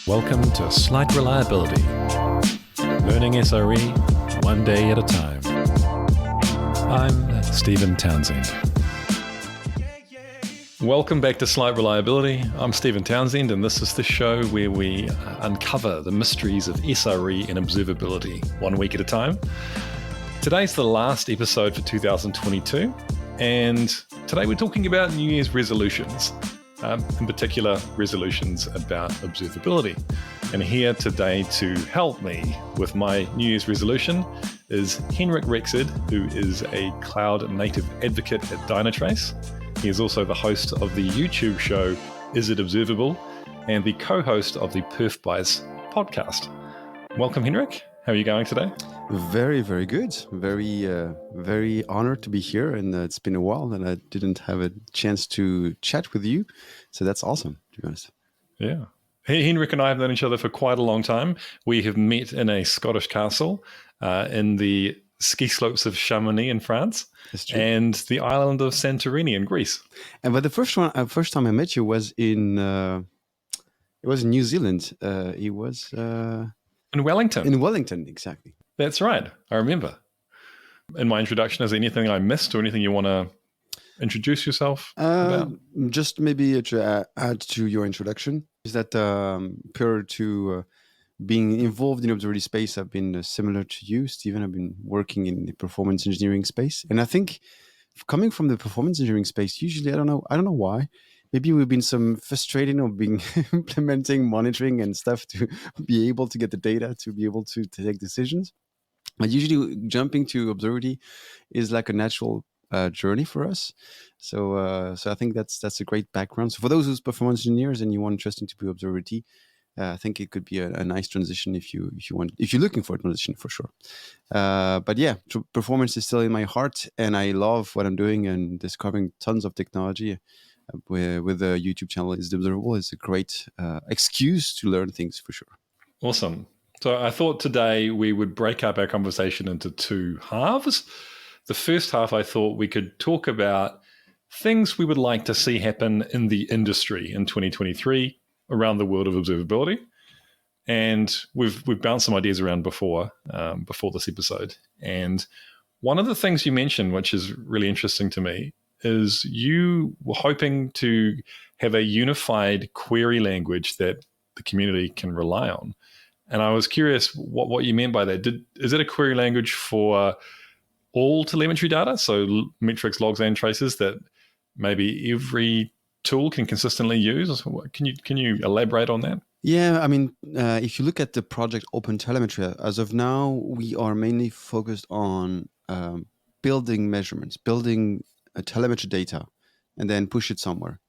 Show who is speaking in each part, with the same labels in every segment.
Speaker 1: Welcome to Slight Reliability, learning SRE one day at a time. I'm Stephen Townshend. Welcome back to Slight Reliability. I'm Stephen Townshend, and this is the show where we uncover the mysteries of SRE and observability one week at a time. Today's the last episode for 2022, and today we're talking about New Year's resolutions. In particular, resolutions about observability. And here today to help me with my New Year's resolution is Henrik, who is a cloud native advocate at Dynatrace. He is also the host of the YouTube show, Is It Observable? And the co-host of the PerfBias podcast. Welcome, Henrik. How are you going today?
Speaker 2: Very, very good. Very honored to be here. And it's been a while and I didn't have a chance to chat with you. So that's awesome, to be honest.
Speaker 1: Yeah. Henrik and I have known each other for quite a long time. We have met in a Scottish castle in the ski slopes of Chamonix in France and the island of Santorini in Greece.
Speaker 2: And but the first time I met you was in New Zealand. It was
Speaker 1: in Wellington.
Speaker 2: In Wellington, exactly.
Speaker 1: That's right. I remember. In my introduction, is there anything I missed or anything you want to introduce yourself about?
Speaker 2: Just maybe to add to your introduction is that prior to being involved in observability space, I've been similar to you, Stephen. I've been working in the performance engineering space, and I think coming from the performance engineering space, usually I don't know why. Maybe we've been some frustrating of being implementing monitoring and stuff to be able to get the data to be able to take decisions. But usually jumping to observability is like a natural journey for us. So I think that's a great background. So for those who's performance engineers and you want interesting to be observability, I think it could be a nice transition if you're looking for a transition for sure. But yeah, performance is still in my heart, and I love what I'm doing and discovering tons of technology. With the YouTube channel Is It Observable, is a great excuse to learn things for sure.
Speaker 1: Awesome. So I thought today we would break up our conversation into two halves. The first half, I thought we could talk about things we would like to see happen in the industry in 2023 around the world of observability. And we've bounced some ideas around before this episode. And one of the things you mentioned, which is really interesting to me, is you were hoping to have a unified query language that the community can rely on. And I was curious what you meant by that. Is it a query language for all telemetry data, so metrics, logs, and traces that maybe every tool can consistently use? Can you elaborate on that?
Speaker 2: Yeah, I mean, if you look at the project OpenTelemetry, as of now, we are mainly focused on building measurements, building telemetry data, and then push it somewhere.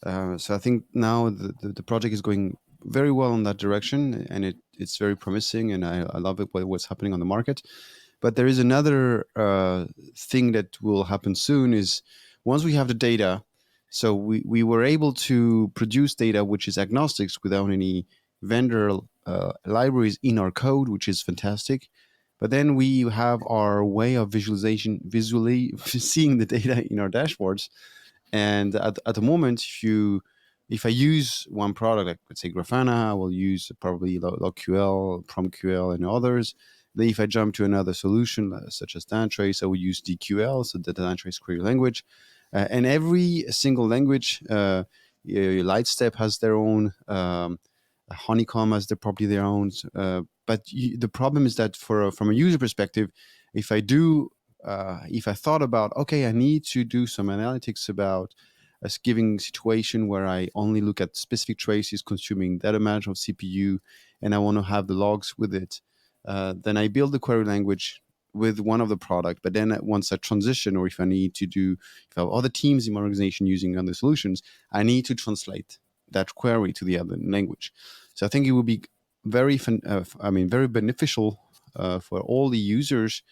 Speaker 2: So I think now the project is going very well in that direction, and it's very promising, and I love it what's happening on the market. But there is another thing that will happen soon is once we have the data, so we were able to produce data which is agnostics without any vendor libraries in our code, which is fantastic. But then we have our way of visually seeing the data in our dashboards. And at the moment, if I use one product, like let's say Grafana, I will use probably LogQL, PromQL, and others. Then if I jump to another solution, such as Dynatrace, I will use DQL, so the Dynatrace query language. And every single language, Lightstep has their own, Honeycomb has probably their own. But the problem is that from a user perspective, if I thought about, okay, I need to do some analytics about a given situation where I only look at specific traces consuming that amount of CPU, and I want to have the logs with it, then I build the query language with one of the product. But then once I transition, or if I have other teams in my organization using other solutions, I need to translate that query to the other language. So I think it would be very beneficial for all the users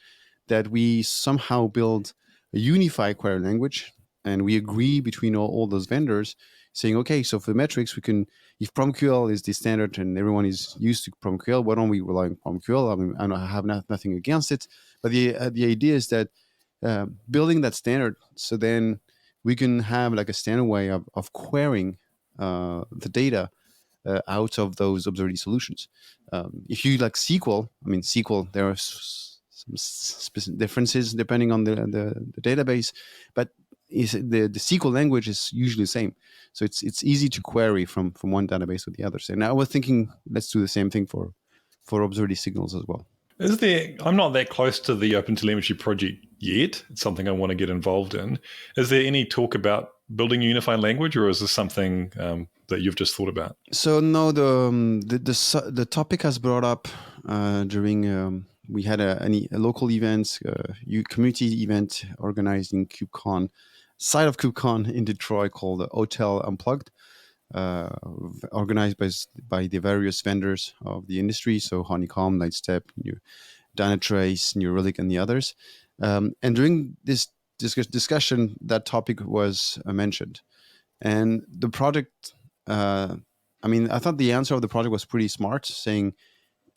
Speaker 2: that we somehow build a unified query language, and we agree between all those vendors saying, okay, so for the metrics, we can, if PromQL is the standard and everyone is used to PromQL, why don't we rely on PromQL? I mean, I have nothing against it, but the idea is that building that standard, so then we can have like a standard way of querying the data out of those observability solutions. If you like SQL, I mean SQL, there are some specific differences depending on the database, but the SQL language is usually the same. So it's easy to query from one database to the others. And I was thinking, let's do the same thing for observability signals as well.
Speaker 1: I'm not that close to the OpenTelemetry project yet. It's something I want to get involved in. Is there any talk about building a unified language, or is this something that you've just thought about?
Speaker 2: So no, the topic has brought up during we had a local event, community event organized in KubeCon, side of KubeCon in Detroit, called the Hotel Unplugged, organized by the various vendors of the industry, so Honeycomb, Lightstep, Dynatrace, New Relic, and the others. And during this discussion, that topic was mentioned, and the project. I thought the answer of the project was pretty smart, saying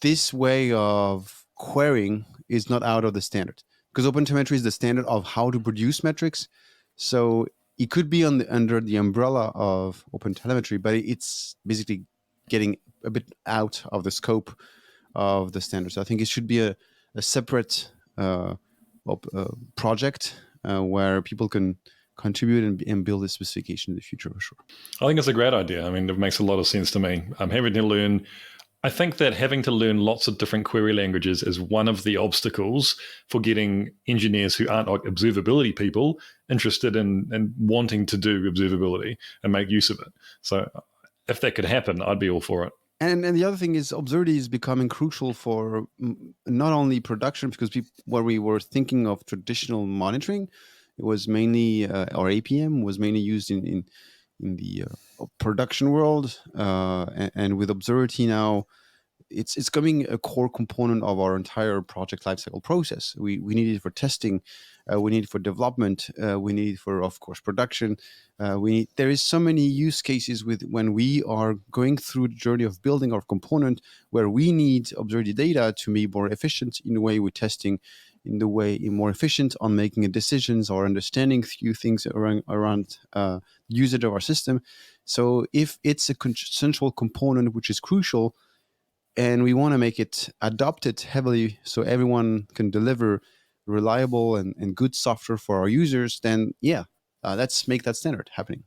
Speaker 2: this way of querying is not out of the standard, because OpenTelemetry is the standard of how to produce metrics. So it could be under the umbrella of OpenTelemetry, but it's basically getting a bit out of the scope of the standard. So I think it should be a separate project where people can contribute and build a specification in the future, for sure.
Speaker 1: I think it's a great idea. I mean, it makes a lot of sense to me. I think that having to learn lots of different query languages is one of the obstacles for getting engineers who aren't observability people interested in wanting to do observability and make use of it. So if that could happen, I'd be all for it.
Speaker 2: And the other thing is, observability is becoming crucial for not only production, because where we were thinking of traditional monitoring, it was mainly, or APM was mainly used in the production world, and with observability now, it's becoming a core component of our entire project lifecycle process. We need it for testing, we need it for development, we need it for, of course, production. There is so many use cases when we are going through the journey of building our component, where we need observability data to be more efficient in the way we're testing, in the way more efficient on making decisions or understanding few things around usage of our system. So if it's a central component which is crucial, and we want to make it adopted heavily so everyone can deliver reliable and good software for our users, then let's make that standard happening.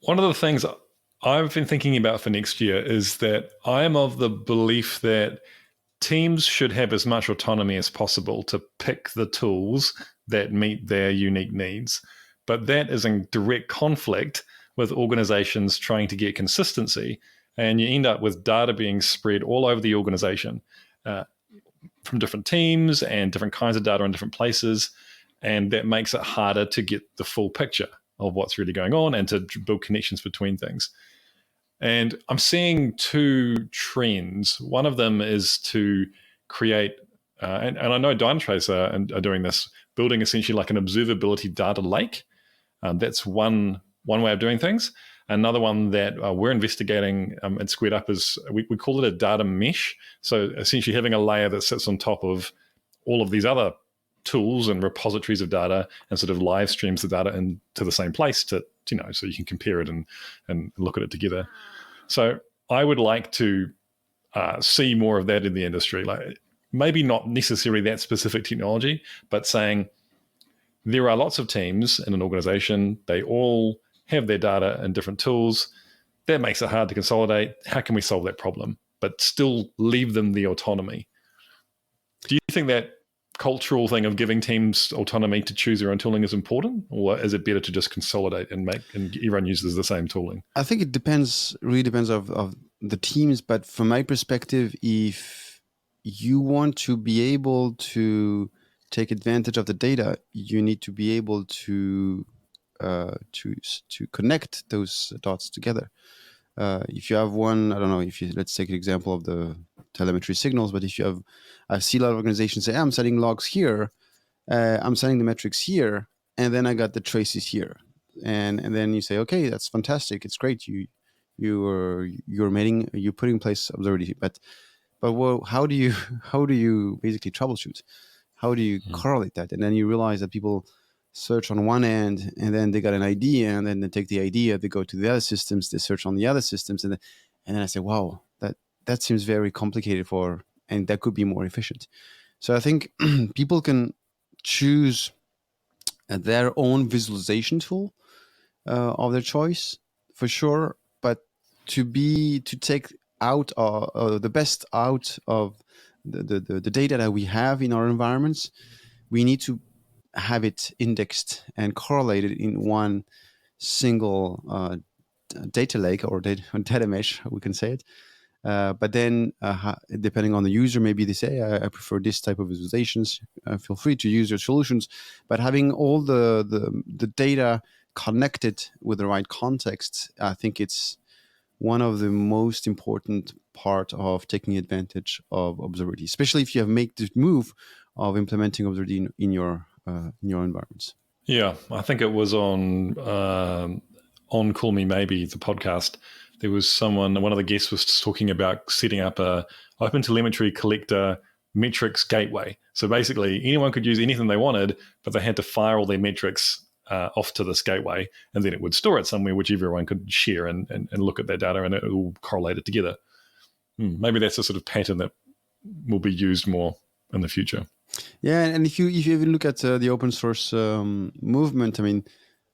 Speaker 1: One of the things I've been thinking about for next year is that I am of the belief that teams should have as much autonomy as possible to pick the tools that meet their unique needs. But that is in direct conflict with organizations trying to get consistency. And you end up with data being spread all over the organization from different teams and different kinds of data in different places. And that makes it harder to get the full picture of what's really going on and to build connections between things. And I'm seeing two trends. One of them is to create, and I know Dynatrace are doing this, building essentially like an observability data lake. That's one way of doing things. Another one that we're investigating at Squared Up is we call it a data mesh. So essentially having a layer that sits on top of all of these other tools and repositories of data and sort of live streams the data into the same place so you can compare it and look at it together. So I would like to see more of that in the industry. Like maybe not necessarily that specific technology, but saying there are lots of teams in an organization. They all have their data in different tools. That makes it hard to consolidate. How can we solve that problem, but still leave them the autonomy? Do you think that cultural thing of giving teams autonomy to choose their own tooling is important, or is it better to just consolidate and everyone uses the same tooling?
Speaker 2: I think it really depends of the teams. But from my perspective, if you want to be able to take advantage of the data, you need to be able to connect those dots together. If you have one, I don't know, let's take an example of the telemetry signals, but if you have, I see a lot of organizations say, I'm setting logs here, I'm setting the metrics here, and then I got the traces here. And then you say, okay, that's fantastic. It's great. You're putting in place observability, but how do you basically troubleshoot? How do you correlate that? And then you realize that people search on one end, and then they got an idea, and then they take the idea, they go to the other systems, they search on the other systems, and And then I say, wow, that seems very complicated and that could be more efficient. So I think people can choose their own visualization tool of their choice for sure, but to take out the best out of the data that we have in our environments, we need to have it indexed and correlated in one single data lake or data mesh, we can say it. But then, depending on the user, maybe they say, I prefer this type of visualizations. Feel free to use your solutions. But having all the data connected with the right context, I think it's one of the most important part of taking advantage of observability, especially if you have made the move of implementing observability in your environments.
Speaker 1: Yeah, I think it was on Call Me Maybe, the podcast. There was one of the guests was talking about setting up a OpenTelemetry collector metrics gateway. So basically, anyone could use anything they wanted, but they had to fire all their metrics off to this gateway, and then it would store it somewhere which everyone could share and look at that data, and it will correlate it together. Maybe that's a sort of pattern that will be used more in the future.
Speaker 2: Yeah, and if you even look at the open source movement, I mean,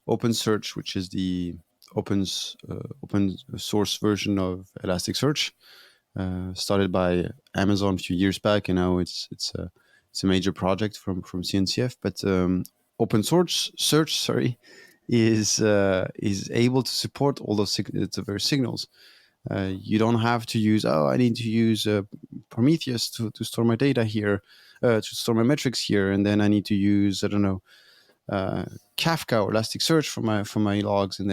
Speaker 2: OpenSearch, which is the open source version of Elasticsearch, started by Amazon a few years back, and now it's a major project from CNCF. But open source search, is able to support all those the various signals. You don't have to use, I need to use Prometheus to store my data here, to store my metrics here, and then I need to use, I don't know, Kafka or Elasticsearch for my logs, and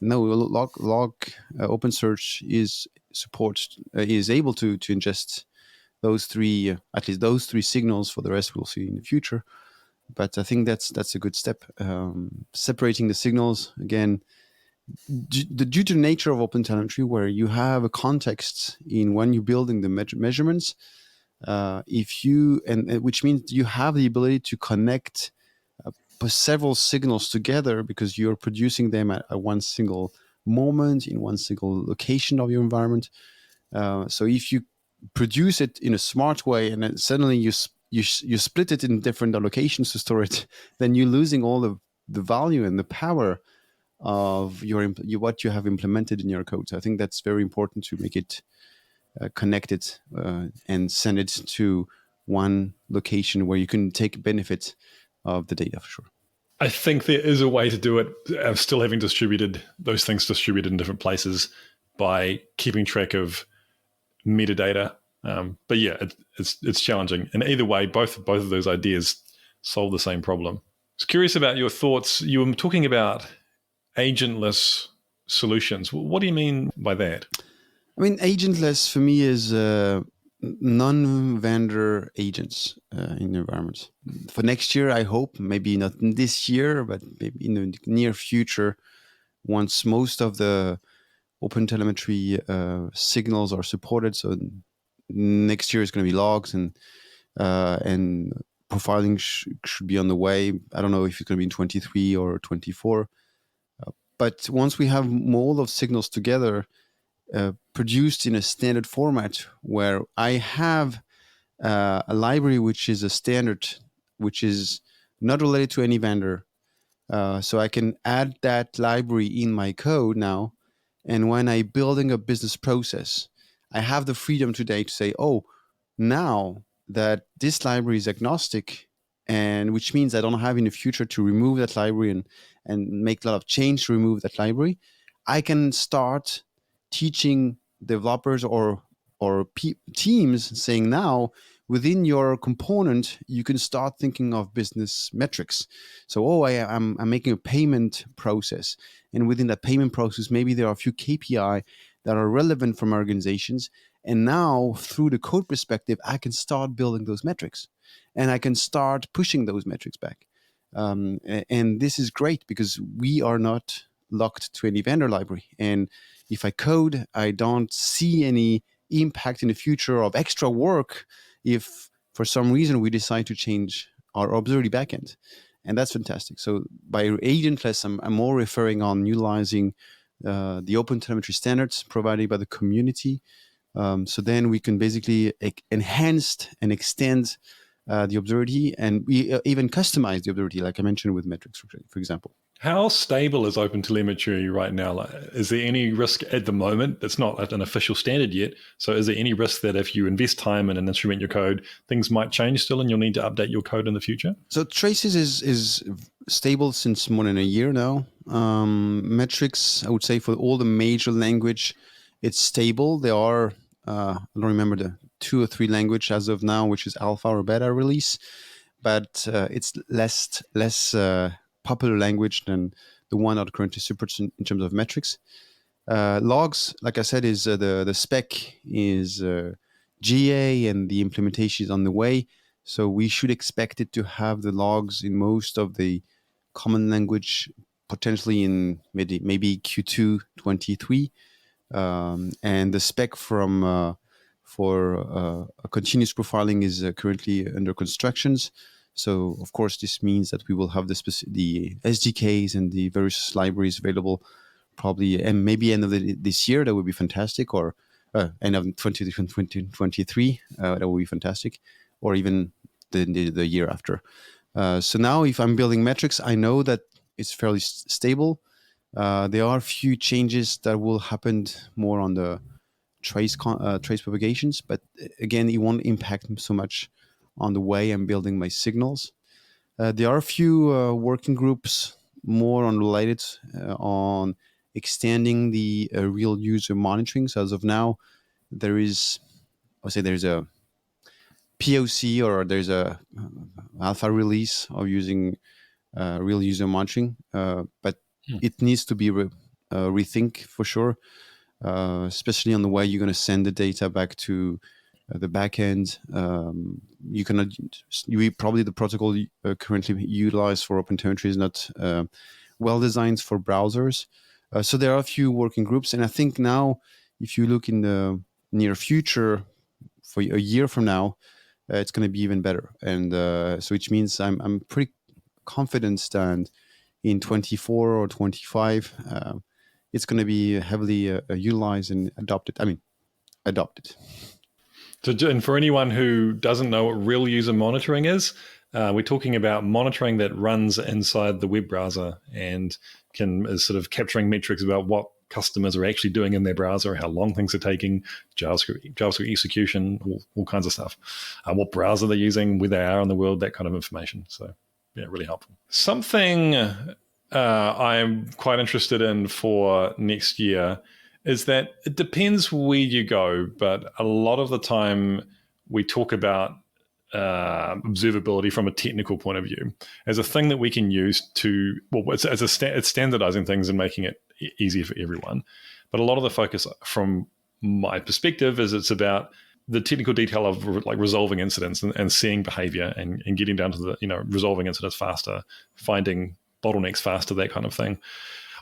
Speaker 2: no, OpenSearch is able to ingest those three, at least those three signals. For the rest, we'll see in the future. But I think that's a good step. Separating the signals again, due to the nature of OpenTelemetry, where you have a context in when you're building the measurements, which means you have the ability to connect several signals together because you're producing them at one single moment in one single location of your environment. So if you produce it in a smart way and then suddenly you split it in different locations to store it, then you're losing all the value and the power of what you have implemented in your code. So I think that's very important to make it connected and send it to one location where you can take benefit of the data for sure.
Speaker 1: I think there is a way to do it, still having those things distributed in different places by keeping track of metadata. But yeah, it's challenging. And either way, both of those ideas solve the same problem. I was curious about your thoughts. You were talking about agentless solutions. What do you mean by that?
Speaker 2: I mean, agentless for me is non-vendor agents in the environment. For next year, I hope, maybe not this year, but maybe in the near future, once most of the OpenTelemetry signals are supported. So next year is going to be logs and profiling should be on the way. I don't know if it's going to be in 23 or 24. But once we have all of signals together, produced in a standard format where I have a library which is a standard, which is not related to any vendor. So I can add that library in my code now. And when I'm building a business process, I have the freedom today to say, now that this library is agnostic, and which means I don't have in the future to remove that library and make a lot of change to remove that library, I can start teaching developers or teams saying now within your component you can start thinking of business metrics. So I'm making a payment process, and within that payment process maybe there are a few KPI that are relevant from organizations, and now through the code perspective I can start building those metrics and I can start pushing those metrics back. And this is great because we are not locked to any vendor library. And if I code, I don't see any impact in the future of extra work if for some reason we decide to change our observability backend. And that's fantastic. So by agentless, I'm more referring on utilizing the OpenTelemetry standards provided by the community. So then we can basically enhance and extend the observability, and we even customize the observability, like I mentioned with metrics, for example.
Speaker 1: How stable is OpenTelemetry right now? Like, is there any risk at the moment? It's not an official standard yet. So is there any risk that if you invest time in and instrument your code, things might change still and you'll need to update your code in the future?
Speaker 2: So Traces is stable since more than a year now. Metrics, I would say for all the major language, it's stable. There are, I don't remember the 2 or 3 language as of now, which is alpha or beta release, but it's less popular language than the one that currently supports in terms of metrics. Logs, like I said, is the spec is GA and the implementation is on the way. So we should expect it to have the logs in most of the common language, potentially in maybe Q2 23. And the spec for continuous profiling is currently under constructions. So of course, this means that we will have the SDKs and the various libraries available probably, and maybe end of this year. That would be fantastic, or end of 2023. That would be fantastic, or even the year after. So now, if I'm building metrics, I know that it's fairly stable. There are a few changes that will happen more on the trace propagations, but again, it won't impact so much on the way I'm building my signals. There are a few working groups more on related on extending the real user monitoring. So as of now, there's a POC, or there's a alpha release of using real user monitoring, but it needs to be rethink for sure, especially on the way you're going to send the data back to the backend. You cannot. Probably the protocol currently utilized for OpenTelemetry is not well designed for browsers. So there are a few working groups, and I think now, if you look in the near future, for a year from now, it's going to be even better. And so, which means I'm pretty confident that in 24 or 25, it's going to be heavily utilized and adopted. Adopted.
Speaker 1: So, and for anyone who doesn't know what real user monitoring is, we're talking about monitoring that runs inside the web browser and is sort of capturing metrics about what customers are actually doing in their browser, how long things are taking, JavaScript execution, all kinds of stuff, what browser they're using, where they are in the world, that kind of information. So, yeah, really helpful. Something I'm quite interested in for next year is that it depends where you go, but a lot of the time we talk about observability from a technical point of view as a thing that we can use to, it's standardizing things and making it easier for everyone. But a lot of the focus from my perspective is it's about the technical detail of like resolving incidents and seeing behavior and getting down to the, resolving incidents faster, finding bottlenecks faster, that kind of thing.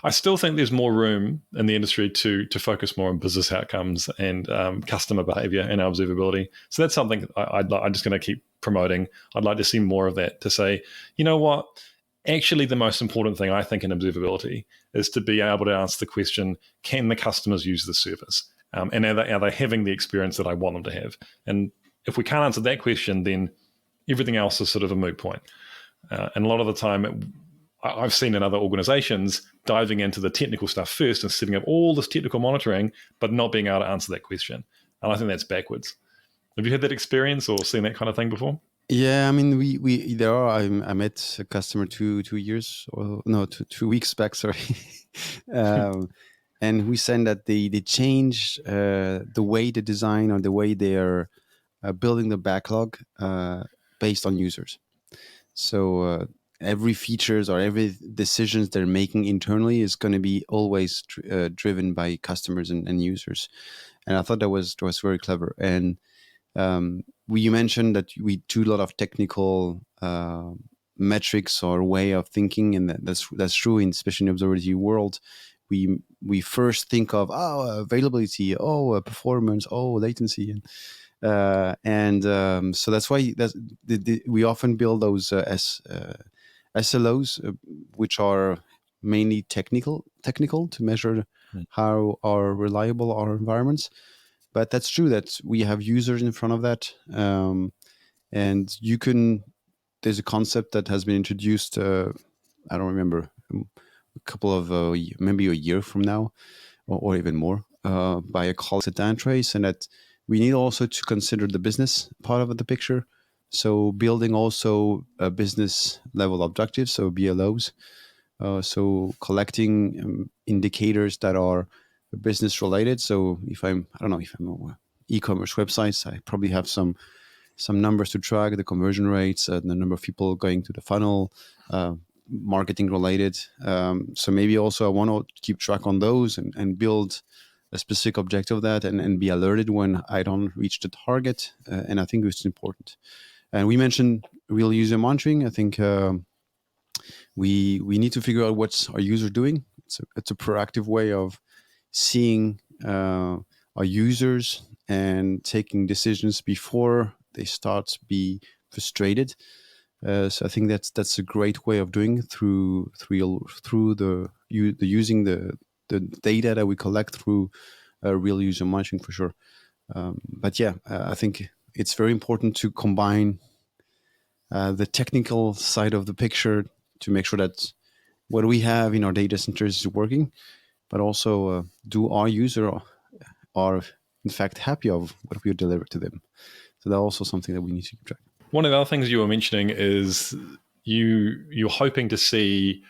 Speaker 1: I still think there's more room in the industry to focus more on business outcomes and customer behavior and observability. So that's something I'm just going to keep promoting. I'd like to see more of that, to say, you know what, actually the most important thing I think in observability is to be able to answer the question, can the customers use the service? And are they having the experience that I want them to have? And if we can't answer that question, then everything else is sort of a moot point. And a lot of the time, I've seen in other organizations diving into the technical stuff first and setting up all this technical monitoring, but not being able to answer that question. And I think that's backwards. Have you had that experience or seen that kind of thing before?
Speaker 2: Yeah, I mean, I met a customer 2 weeks back, sorry. And we said that they changed the way they design or the way they are building the backlog based on users. So every features or every decisions they're making internally is going to be always driven by customers and users. And I thought that was very clever. And you mentioned that we do a lot of technical metrics or way of thinking, and that's true, especially in the observability world. We first think of availability, performance, latency, and so that's why we often build those SLOs, which are mainly technical to measure how are reliable our environments. But that's true that we have users in front of that. And you can, there's a concept that has been introduced, I don't remember, a couple of, maybe a year from now, or even more, by a colleague at Dynatrace, and that we need also to consider the business part of the picture. So building also a business level objectives, so BLOs. So collecting indicators that are business related. So if I don't know, if I'm on e-commerce websites, I probably have some numbers to track, the conversion rates, the number of people going to the funnel, marketing related. So maybe also I want to keep track on those and build a specific objective of that, and be alerted when I don't reach the target. And I think it's important. And we mentioned real user monitoring. I think we need to figure out what's our user doing. It's a proactive way of seeing our users and taking decisions before they start to be frustrated. So I think that's a great way of doing through the using the data that we collect through real user monitoring for sure. But yeah, I think it's very important to combine the technical side of the picture to make sure that what we have in our data centers is working, but also do our user are in fact happy of what we deliver to them. So that's also something that we need to keep track.
Speaker 1: One of the other things you were mentioning is you're hoping to see,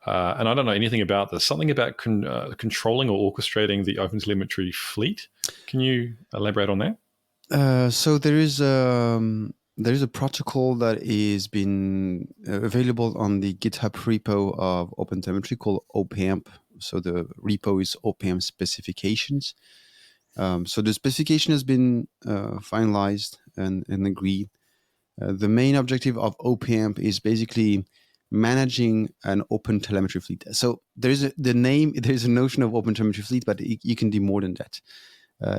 Speaker 1: and I don't know anything about this, something about controlling or orchestrating the OpenTelemetry fleet. Can you elaborate on that?
Speaker 2: So there is a protocol that is been available on the GitHub repo of OpenTelemetry called OPAMP. So the repo is OPAMP specifications. So the specification has been finalized and agreed. The main objective of OPAMP is basically managing an OpenTelemetry fleet. So there's a notion of OpenTelemetry fleet, but you can do more than that.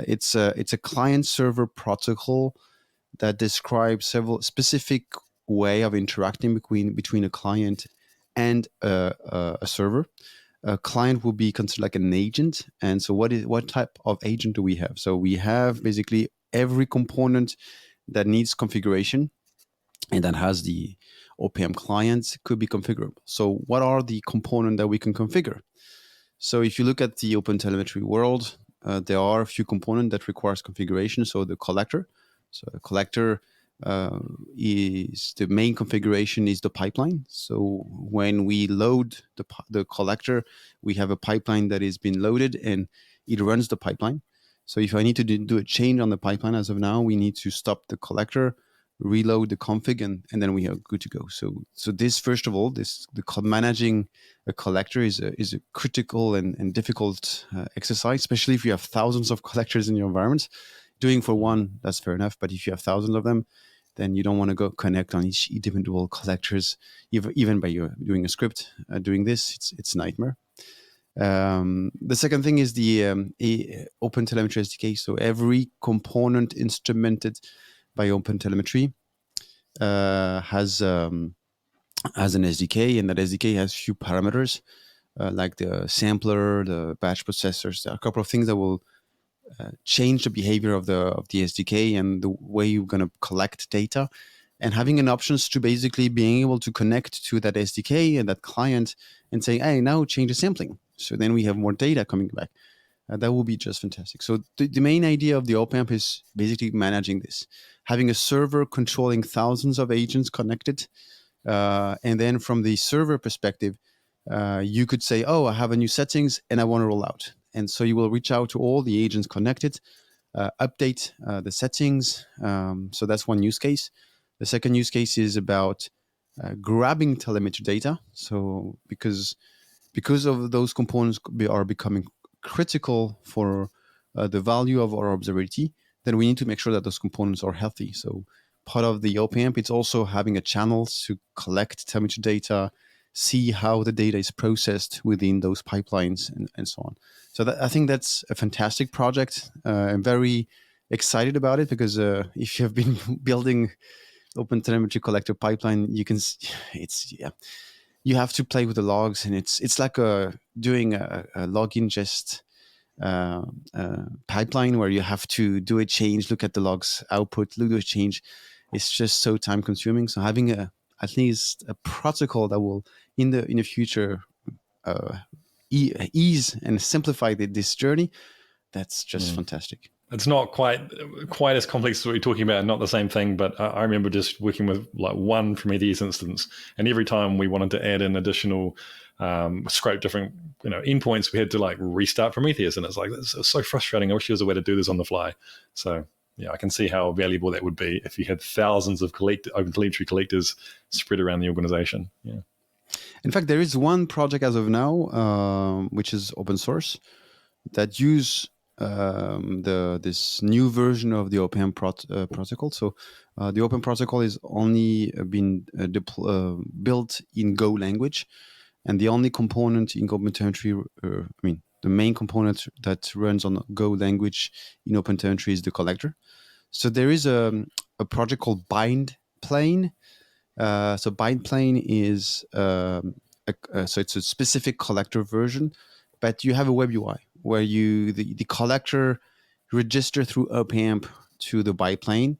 Speaker 2: It's a client-server protocol that describes several specific way of interacting between a client and a server. A client will be considered like an agent. And so what type of agent do we have? So we have basically every component that needs configuration and that has the OPM client could be configurable. So what are the components that we can configure? So if you look at the OpenTelemetry world, there are a few components that requires configuration. So the collector. So the collector is the main configuration is the pipeline. So when we load the collector, we have a pipeline that is being loaded and it runs the pipeline. So if I need to do a change on the pipeline as of now, we need to stop the collector, reload the config, and then we are good to go. So this, first of all, managing a collector is a critical and difficult exercise, especially if you have thousands of collectors in your environment. Doing for one, that's fair enough. But if you have thousands of them, then you don't want to go connect on each individual collectors. Even by doing a script, doing this, it's a nightmare. The second thing is the OpenTelemetry SDK. So every component instrumented by OpenTelemetry has an SDK, and that SDK has few parameters like the sampler, the batch processors. There are a couple of things that will change the behavior of the SDK and the way you're going to collect data, and having an options to basically being able to connect to that SDK and that client and say, hey, now change the sampling. So then we have more data coming back. That will be just fantastic. So the main idea of the OPAMP is basically managing this, having a server controlling thousands of agents connected. And then from the server perspective, you could say, oh, I have a new settings and I want to roll out. And so you will reach out to all the agents connected, update the settings. So that's one use case. The second use case is about grabbing telemetry data. So because of those components are becoming critical for the value of our observability, then we need to make sure that those components are healthy. So part of the OPAMP, it's also having a channel to collect telemetry data, see how the data is processed within those pipelines, and so on. So I think that's a fantastic project. I'm very excited about it because if you have been building OpenTelemetry collector pipeline, you have to play with the logs, and it's like doing a log ingest pipeline where you have to do a change, look at the logs output, do a change. It's just so time consuming. So having at least a protocol that will in the future ease and simplify this journey, that's just fantastic.
Speaker 1: It's not quite as complex as what you're talking about, not the same thing, but I remember just working with like one Prometheus instance, and every time we wanted to add in additional scrape different endpoints, we had to like restart Prometheus, and it's like, it's so frustrating. I wish there was a way to do this on the fly. So yeah, I can see how valuable that would be if you had thousands of OpenTelemetry collectors spread around the organization. Yeah.
Speaker 2: In fact, there is one project as of now, which is open source, that use this new version of the OPM protocol. So the Open protocol is only been built in Go language, and the only component in OpenTelemetry, the main component that runs on Go language in OpenTelemetry is the collector. So there is a project called BindPlane. So BindPlane is so it's a specific collector version, but you have a web UI where the collector register through OPAMP to the BindPlane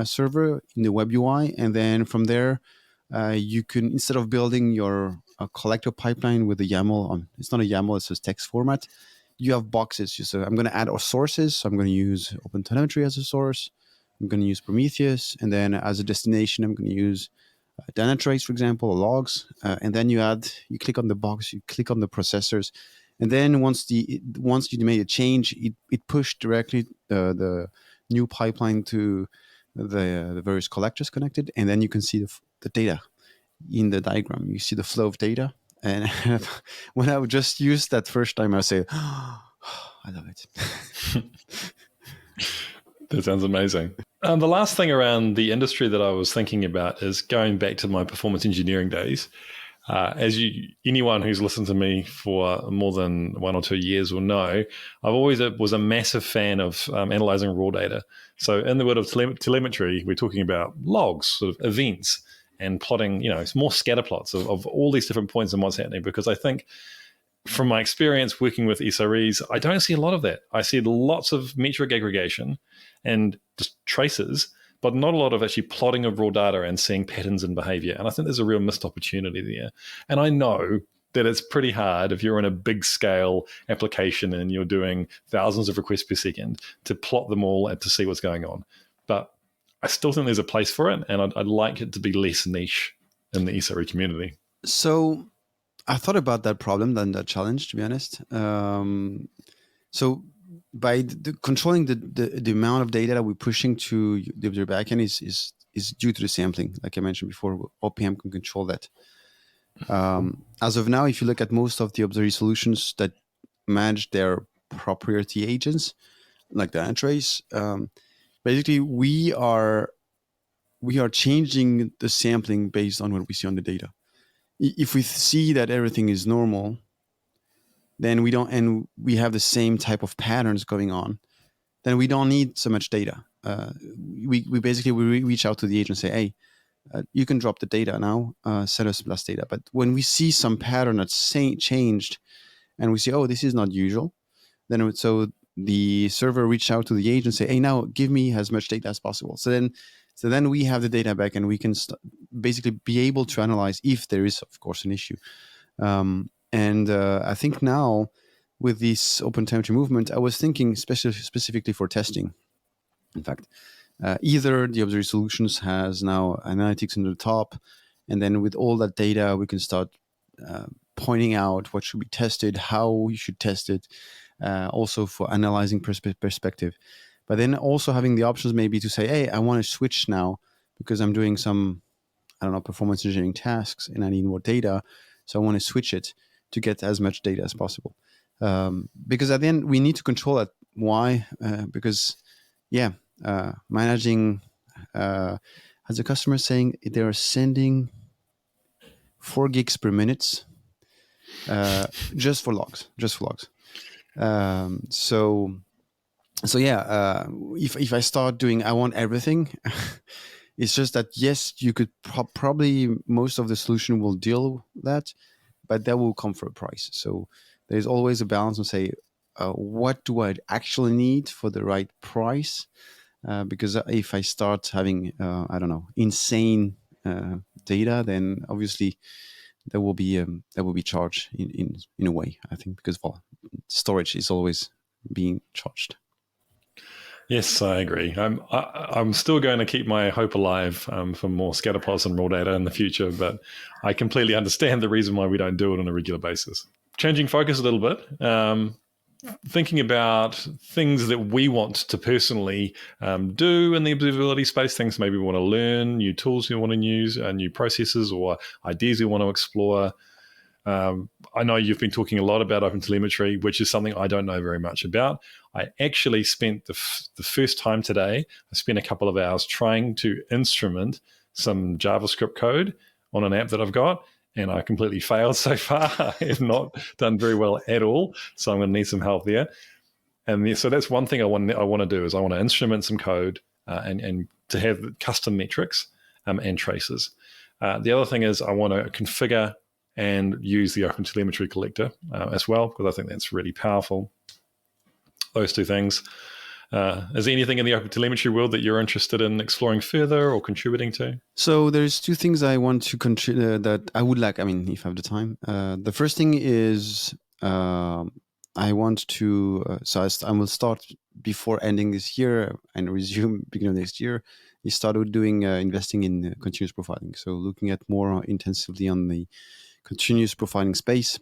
Speaker 2: server in the web UI, and then from there you can, instead of building your collector pipeline with a YAML, it's not a YAML, it's a text format. You have boxes. So I'm going to add our sources. So I'm going to use OpenTelemetry as a source. I'm going to use Prometheus, and then as a destination, I'm going to use Dynatrace, for example, or logs. And then you click on the box, you click on the processors, and then once you made a change, it pushed directly the new pipeline to the various collectors connected, and then you can see the data in the diagram. You see the flow of data. And when I would just use that first time, I would say, oh, I love it.
Speaker 1: That sounds amazing. The last thing around the industry that I was thinking about is going back to my performance engineering days. Anyone who's listened to me for more than 1 or 2 years will know, I've always was a massive fan of analyzing raw data. So in the world of telemetry, we're talking about logs, sort of events, and plotting, more scatter plots of all these different points and what's happening. Because I think from my experience working with SREs, I don't see a lot of that. I see lots of metric aggregation and just traces, but not a lot of actually plotting of raw data and seeing patterns in behavior. And I think there's a real missed opportunity there. And I know that it's pretty hard if you're in a big scale application and you're doing thousands of requests per second to plot them all and to see what's going on. But I still think there's a place for it, and I'd like it to be less niche in the SRE community.
Speaker 2: So I thought about that problem and that challenge, to be honest. So by controlling the amount of data that we're pushing to the Observability backend is due to the sampling. Like I mentioned before, OPM can control that. As of now, if you look at most of the Observability solutions that manage their proprietary agents, like Dynatrace, basically we are changing the sampling based on what we see on the data. If we see that everything is normal, then we have the same type of patterns going on, then we don't need so much data. We reach out to the agent and say, hey, you can drop the data now, send us less data. But when we see some pattern that's changed and we say, oh, this is not usual, then so the server reach out to the agent and say, hey, now give me as much data as possible. So then we have the data back, and we can basically be able to analyze if there is, of course, an issue. And I think now with this OpenTelemetry movement, I was thinking specifically for testing. In fact, either the Observability Solutions has now analytics in the top, and then with all that data, we can start pointing out what should be tested, how you should test it, also for analyzing perspective. But then also having the options maybe to say, hey, I want to switch now because I'm doing some, performance engineering tasks and I need more data. So I want to switch it to get as much data as possible. Because at the end, we need to control that. Why? Because, managing, as a customer saying, they are sending 4 gigs per minute just for logs. If I start doing, I want everything, it's just that, yes, you could probably, most of the solution will deal with that, but that will come for a price. So there's always a balance and say, what do I actually need for the right price? Because if I start having, I don't know, insane data, then obviously there will be charged in a way. I think because storage is always being charged.
Speaker 1: Yes, I agree. I'm still going to keep my hope alive for more scatterplots and raw data in the future, but I completely understand the reason why we don't do it on a regular basis. Changing focus a little bit, thinking about things that we want to personally do in the observability space, things maybe we want to learn, new tools we want to use, new processes or ideas we want to explore. I know you've been talking a lot about OpenTelemetry, which is something I don't know very much about. I actually spent the first time today, I spent a couple of hours trying to instrument some JavaScript code on an app that I've got, and I completely failed so far. I have not done very well at all, so I'm going to need some help there. And so that's one thing I want to do is I want to instrument some code and to have custom metrics and traces. The other thing is I want to configure and use the OpenTelemetry collector as well, because I think that's really powerful. Those two things. Is there anything in the OpenTelemetry world that you're interested in exploring further or contributing to?
Speaker 2: So there's two things I want to contribute that I would like. I mean, if I have the time. The first thing is I want to. I will start before ending this year and resume beginning of next year. We started doing investing in continuous profiling. So looking at more intensively on the continuous profiling space,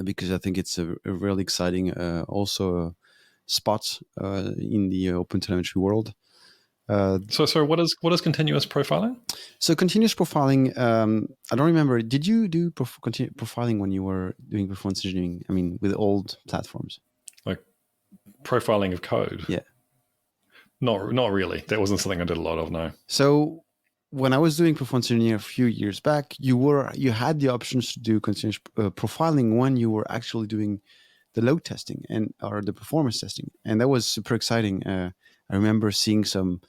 Speaker 2: because I think it's a really exciting also spot in the OpenTelemetry world.
Speaker 1: So what is continuous profiling?
Speaker 2: So continuous profiling, I don't remember. Did you do profiling when you were doing performance engineering? I mean, with old platforms,
Speaker 1: like profiling of code?
Speaker 2: Yeah.
Speaker 1: Not really. That wasn't something I did a lot of. No.
Speaker 2: So when I was doing performance engineering a few years back, you had the options to do continuous profiling when you were actually doing the load testing or the performance testing, and that was super exciting. I remember seeing some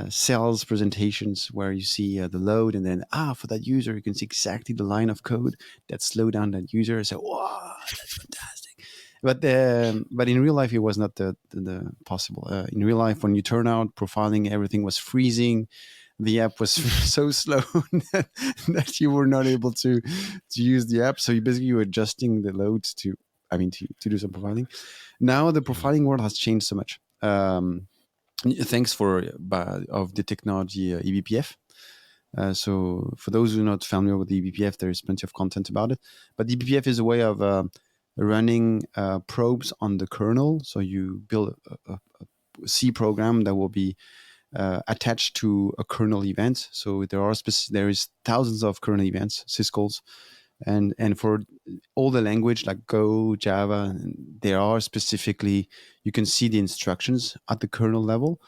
Speaker 2: sales presentations where you see the load, and then for that user you can see exactly the line of code that slowed down that user. So wow, that's fantastic. But in real life it was not the possible. In real life, when you turn out profiling, everything was freezing. The app was so slow that you were not able to use the app. So you were adjusting the load to do some profiling. Now the profiling world has changed so much. Thanks of the technology eBPF. So for those who are not familiar with eBPF, there is plenty of content about it. But eBPF is a way of running probes on the kernel. So you build a C program that will be attached to a kernel event. So there is thousands of kernel events, syscalls, and for all the language like Go, Java, there are specifically, you can see the instructions at the kernel level,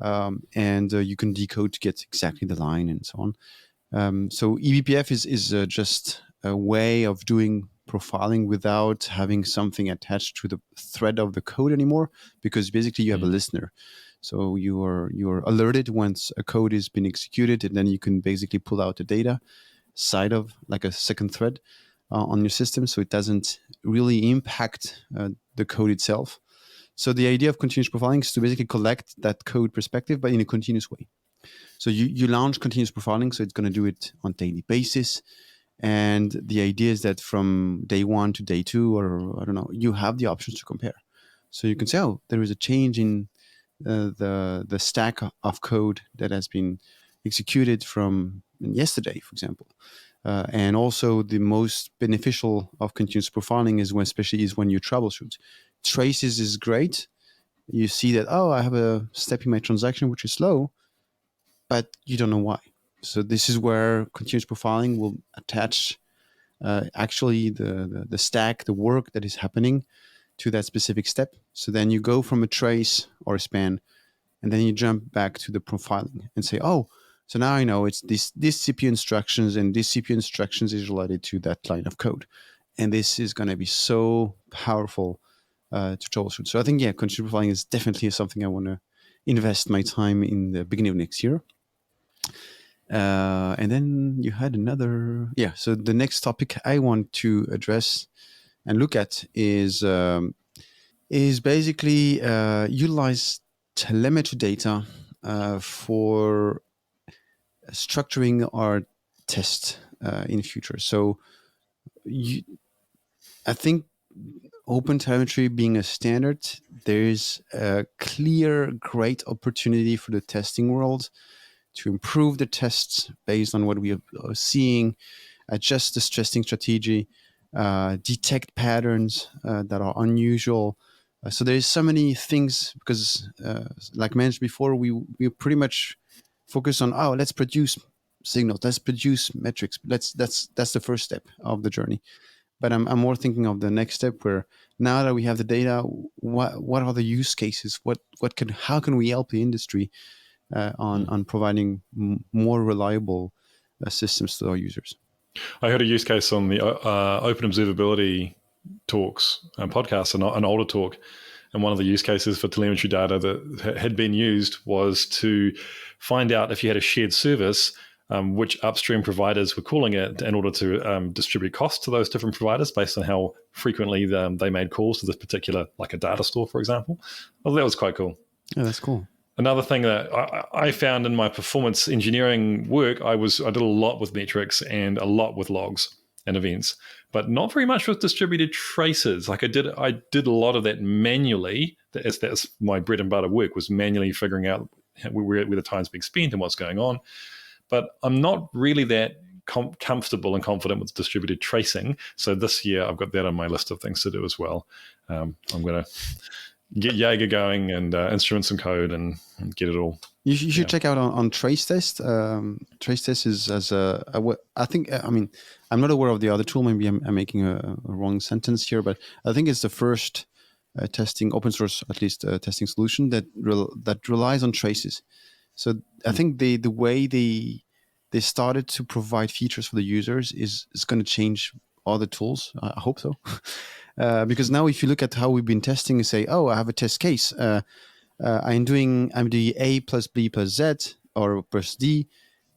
Speaker 2: and you can decode to get exactly the line and so on. So eBPF is just a way of doing profiling without having something attached to the thread of the code anymore, because basically you have a listener. So you're alerted once a code has been executed, and then you can basically pull out the data side of like a second thread on your system, so it doesn't really impact the code itself. So the idea of continuous profiling is to basically collect that code perspective, but in a continuous way. So you launch continuous profiling, so it's going to do it on a daily basis. And the idea is that from day 1 to day 2, or I don't know, you have the options to compare. So you can say, there is a change in the stack of code that has been executed from yesterday, for example. And also the most beneficial of continuous profiling is when you troubleshoot. Traces is great. You see that, I have a step in my transaction which is slow, but you don't know why. So this is where continuous profiling will attach actually the stack, the work that is happening to that specific step. So then you go from a trace or a span, and then you jump back to the profiling and say, so now I know it's this CPU instructions, and this CPU instructions is related to that line of code. And this is going to be so powerful to troubleshoot. So I think, continuous profiling is definitely something I want to invest my time in the beginning of next year. And then you had so the next topic I want to address and look at is is basically utilize telemetry data for structuring our test in future. So I think OpenTelemetry being a standard, there's a clear, great opportunity for the testing world to improve the tests based on what we are seeing, adjust the testing strategy, detect patterns that are unusual. So there's so many things because, like mentioned before, we pretty much focus on let's produce signals, let's produce metrics. That's the first step of the journey. But I'm more thinking of the next step where now that we have the data, what are the use cases? How can we help the industry on providing more reliable systems to our users?
Speaker 1: I heard a use case on the Open Observability talks and podcasts, an older talk. And one of the use cases for telemetry data that had been used was to find out if you had a shared service, which upstream providers were calling it in order to distribute costs to those different providers based on how frequently they made calls to this particular, like a data store, for example. Well, that was quite cool.
Speaker 2: Yeah, that's cool.
Speaker 1: Another thing that I found in my performance engineering work, I did a lot with metrics and a lot with logs and events, but not very much with distributed traces. Like I did a lot of that manually. That's my bread and butter work, was manually figuring out where the time's being spent and what's going on. But I'm not really that comfortable and confident with distributed tracing. So this year I've got that on my list of things to do as well. I'm going to get Jaeger going and instrument some code and get it all.
Speaker 2: You should check out on Trace Test. Trace Test is I think, I mean, I'm not aware of the other tool. Maybe I'm making a wrong sentence here, but I think it's the first testing, open source, at least testing solution that relies on traces. So I think the way they started to provide features for the users is going to change all the tools. I hope so. Because now if you look at how we've been testing and say, I have a test case. I'm doing A plus B plus Z or plus D,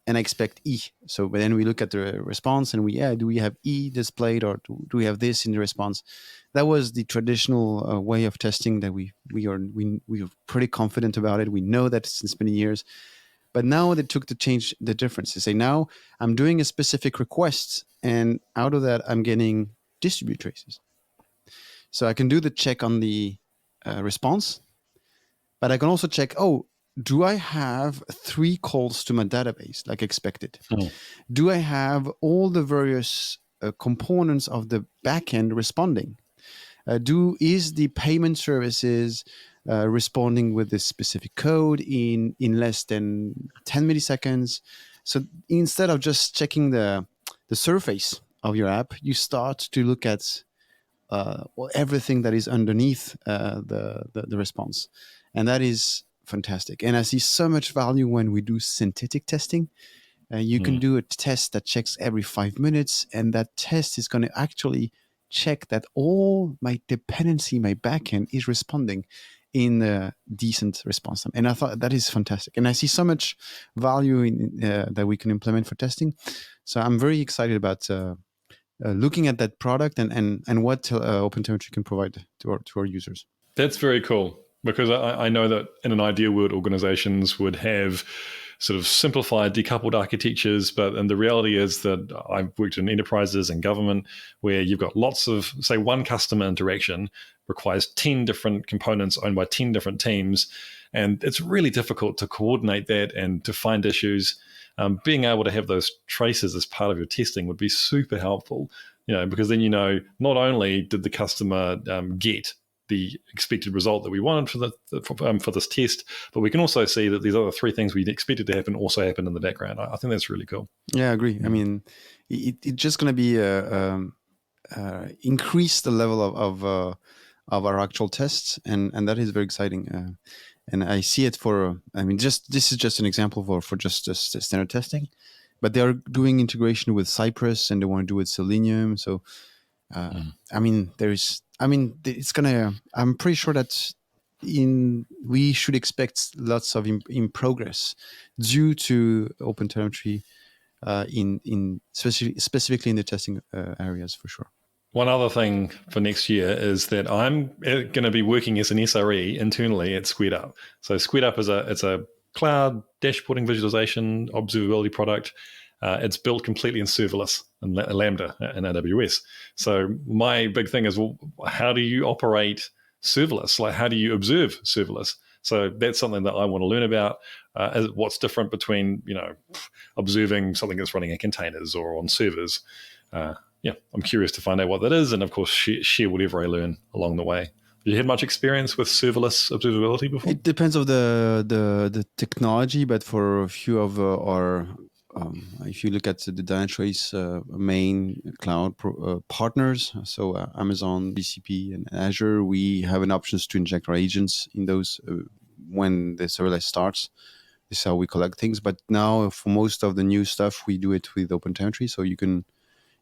Speaker 2: and I expect E. So but then we look at the response and do we have E displayed or do we have this in the response? That was the traditional way of testing that we are pretty confident about it. We know that since many years. But now they took to change the difference. They say now I'm doing a specific request, and out of that I'm getting distributed traces. So I can do the check on the response, but I can also check, do I have 3 calls to my database like expected? Do I have all the various components of the backend responding? Is the payment services responding with this specific code in less than 10 milliseconds? So instead of just checking the surface of your app, you start to look at everything that is underneath the response. And that is fantastic. And I see so much value when we do synthetic testing. You can do a test that checks every 5 minutes, and that test is going to actually check that all my dependency, my backend is responding in a decent response time. And I thought that is fantastic. And I see so much value in that we can implement for testing. So I'm very excited about looking at that product and what OpenTelemetry can provide to our users.
Speaker 1: That's very cool, because I know that in an ideal world, organizations would have sort of simplified, decoupled architectures. And the reality is that I've worked in enterprises and government where you've got lots of, say, one customer interaction requires 10 different components owned by 10 different teams. And it's really difficult to coordinate that and to find issues. Being able to have those traces as part of your testing would be super helpful, because then not only did the customer get the expected result that we wanted for this test, but we can also see that these other 3 things we expected to happen also happen in the background. I think that's really cool.
Speaker 2: Yeah, I agree. I mean, it's just going to be increase the level of our actual tests, and that is very exciting. And I see it this is just an example for just standard testing, but they are doing integration with Cypress and they want to do it with Selenium. So, it's gonna. I'm pretty sure that we should expect lots of in progress due to OpenTelemetry, in specifically in the testing areas for sure.
Speaker 1: One other thing for next year is that I'm going to be working as an SRE internally at SquaredUp. So SquaredUp it's a cloud dashboarding visualization observability product. It's built completely in serverless and Lambda and AWS. So my big thing is, well, how do you operate serverless? Like, how do you observe serverless? So that's something that I want to learn about. What's different between observing something that's running in containers or on servers. I'm curious to find out what that is, and of course share whatever I learn along the way. Have you had much experience with serverless observability before?
Speaker 2: It depends on the technology, but for a few of our, if you look at the Dynatrace main cloud partners, so Amazon, GCP, and Azure, we have an options to inject our agents in those when the serverless starts. This is how we collect things. But now for most of the new stuff, we do it with OpenTelemetry. So you can,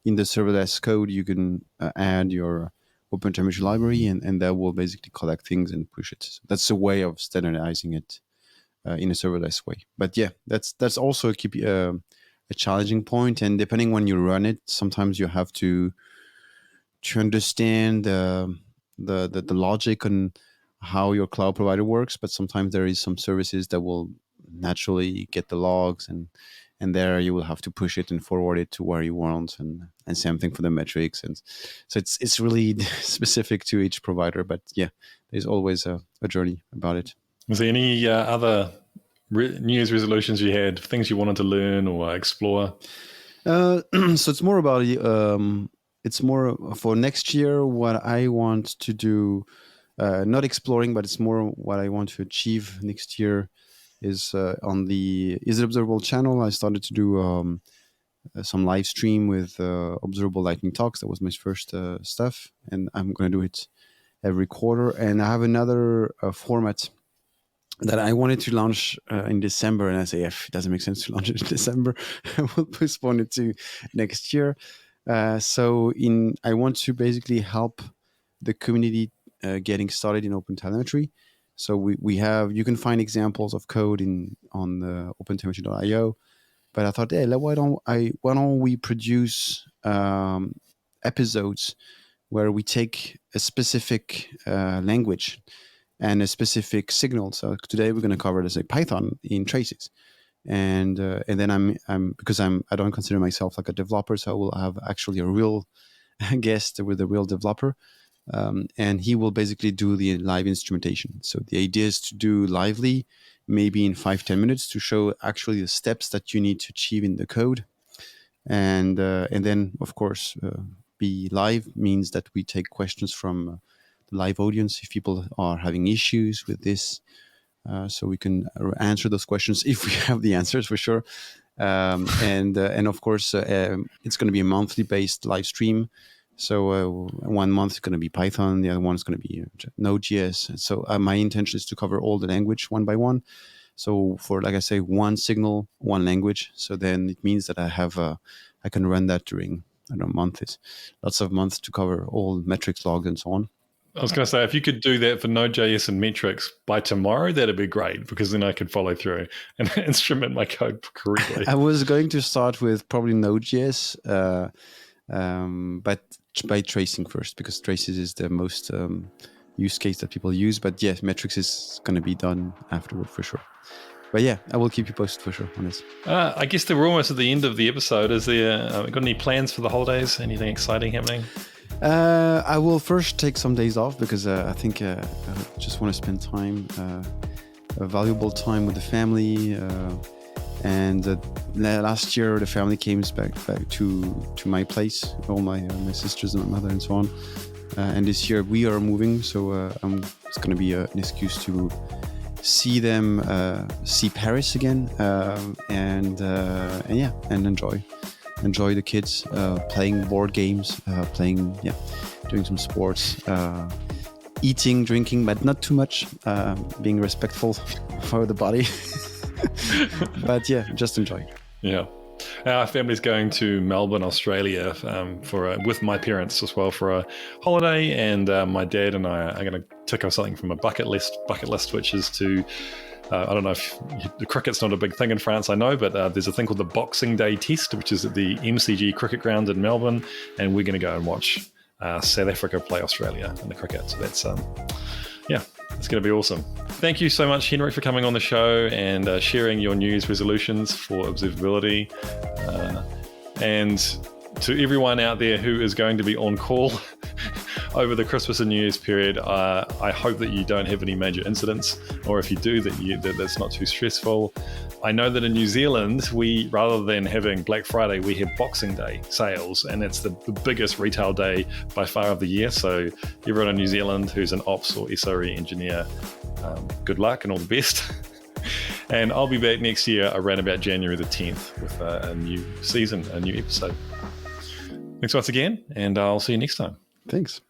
Speaker 2: in the serverless code, you can add your OpenTelemetry library, and that will basically collect things and push it. So that's a way of standardizing it in a serverless way. But yeah, that's also a challenging point. And depending when you run it, sometimes you have to understand the logic on how your cloud provider works. But sometimes there is some services that will naturally get the logs, and there you will have to push it and forward it to where you want, and same thing for the metrics. And so it's really specific to each provider. But yeah, there's always a journey about it.
Speaker 1: Was there any other New Year's resolutions you had, things you wanted to learn or explore?
Speaker 2: So it's more about it's more for next year what I want to do. Not exploring, but it's more what I want to achieve next year. Is on the Is It Observable channel. I started to do some live stream with Observable Lightning Talks. That was my first stuff, and I'm going to do it every quarter. And I have another format that I wanted to launch in December, and I say, if it doesn't make sense to launch it in December, I will postpone it to next year. I want to basically help the community getting started in OpenTelemetry. So you can find examples of code on the OpenTelemetry.io. But I thought, hey, why don't we produce episodes where we take a specific language and a specific signal. So today we're going to cover, let's say, Python in traces, and then I don't consider myself like a developer, so I will have actually a real guest with a real developer. And he will basically do the live instrumentation. So the idea is to do lively, maybe in 5-10 minutes, to show actually the steps that you need to achieve in the code. And then, of course, be live means that we take questions from the live audience if people are having issues with this. So we can answer those questions if we have the answers, for sure. And of course, it's going to be a monthly based live stream. So 1 month is going to be Python, the other one is going to be Node.js. So my intention is to cover all the language one by one. So for, like I say, one signal, one language. So then it means that I can run that during, I don't know, months, lots of months to cover all metrics, logs, and so on.
Speaker 1: I was going to say, if you could do that for Node.js and metrics by tomorrow, that'd be great, because then I could follow through and instrument my code correctly.
Speaker 2: I was going to start with probably Node.js, but by tracing first, because traces is the most use case that people use. But yes, metrics is going to be done afterward for sure. But yeah, I will keep you posted for sure on this.
Speaker 1: I guess we're almost at the end of the episode. Is there got any plans for the holidays? Anything exciting happening?
Speaker 2: I will first take some days off, because I think I just want to spend time, a valuable time with the family. And last year, the family came back to my place, all my sisters and my mother and so on. And this year we are moving, so it's going to be an excuse to see them, see Paris again, and enjoy the kids, playing board games, doing some sports, eating, drinking, but not too much, being respectful for the body. But yeah, just enjoy.
Speaker 1: Yeah. Our family's going to Melbourne, Australia, with my parents as well for a holiday, and my dad and I are going to tick off something from a bucket list, which is to I don't know if the cricket's not a big thing in France, I know, but there's a thing called the Boxing Day Test, which is at the MCG Cricket Ground in Melbourne, and we're going to go and watch South Africa play Australia in the cricket. So that's it's going to be awesome. Thank you so much, Henrik, for coming on the show and sharing your New Year's resolutions for observability. And to everyone out there who is going to be on call over the Christmas and New Year's period, I hope that you don't have any major incidents, or if you do, that's not too stressful. I know that in New Zealand, we, rather than having Black Friday, we have Boxing Day sales, and it's the biggest retail day by far of the year. So everyone in New Zealand who's an ops or SRE engineer, good luck and all the best. And I'll be back next year around about January the 10th with a new season, a new episode. Thanks once again, and I'll see you next time.
Speaker 2: Thanks.